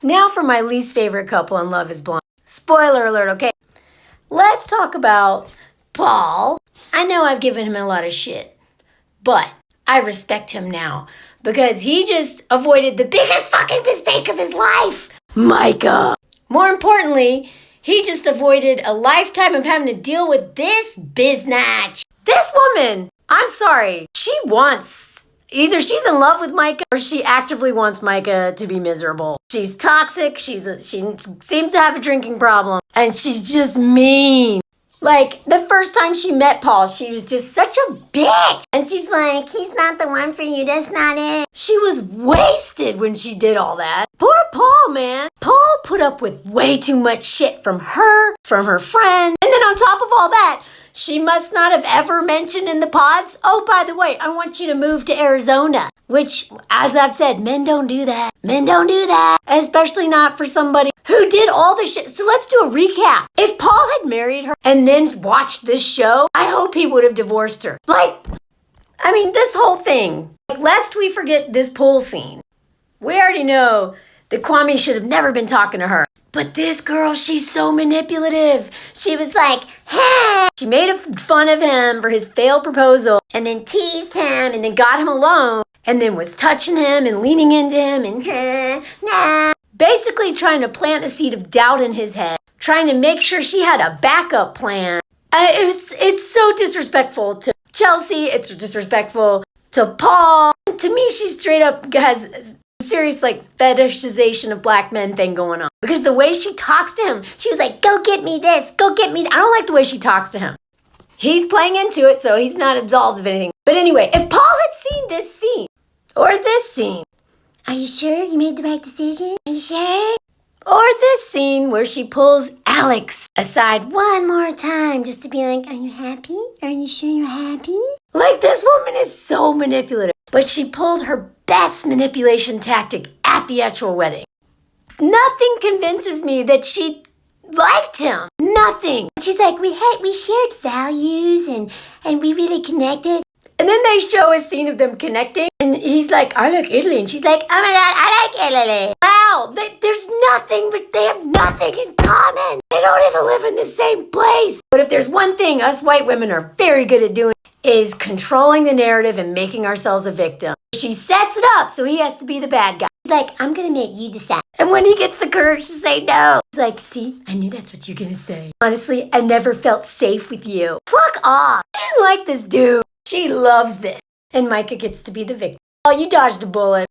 Now for my least favorite couple in Love is Blind. Spoiler alert, okay? Let's talk about Paul. I know I've given him a lot of shit, but I respect him now because he just avoided the biggest fucking mistake of his life, Micah. More importantly, he just avoided a lifetime of having to deal with this biznatch. This woman, I'm sorry, either she's in love with Micah or she actively wants Micah to be miserable. She's toxic, she seems to have a drinking problem, and she's just mean. Like, the first time she met Paul, she was just such a bitch. And she's like, he's not the one for you, that's not it. She was wasted when she did all that. Poor Paul, man. Paul put up with way too much shit from her friends. And then on top of all that, she must not have ever mentioned in the pods, oh, by the way, I want you to move to Arizona. Which, as I've said, men don't do that. Men don't do that. Especially not for somebody who did all the shit. So let's do a recap. If Paul had married her and then watched this show, I hope he would have divorced her. This whole thing. Lest we forget this pool scene. We already know that Kwame should have never been talking to her. But this girl, she's so manipulative. She was like, hey. She made fun of him for his failed proposal and then teased him and then got him alone and then was touching him and leaning into him and basically trying to plant a seed of doubt in his head, trying to make sure she had a backup plan. It's so disrespectful to Chelsea. It's disrespectful to Paul. To me, she straight up has serious fetishization of black men thing going on. Because the way she talks to him, she was like, go get me this, go get me that. I don't like the way she talks to him. He's playing into it, so he's not absolved of anything. But anyway, if Paul had seen this scene, or this scene, are you sure you made the right decision? Are you sure? Or this scene where she pulls Alex aside one more time just to be like, are you happy? Are you sure you're happy? This woman is so manipulative. But she pulled her best manipulation tactic at the actual wedding. Nothing convinces me that she liked him. Nothing. She's like, we shared values and we really connected. And then they show a scene of them connecting. And he's like, I like Italy. And she's like, oh my God, I like Italy. Wow, there's nothing, but they have nothing in common. They don't even live in the same place. But if there's one thing us white women are very good at doing, is controlling the narrative and making ourselves a victim. She sets it up so he has to be the bad guy. He's like, I'm going to make you decide. And when he gets the courage to say no, he's like, see, I knew that's what you're going to say. Honestly, I never felt safe with you. Fuck off. I didn't like this dude. She loves this. And Micah gets to be the victim. Oh, you dodged a bullet.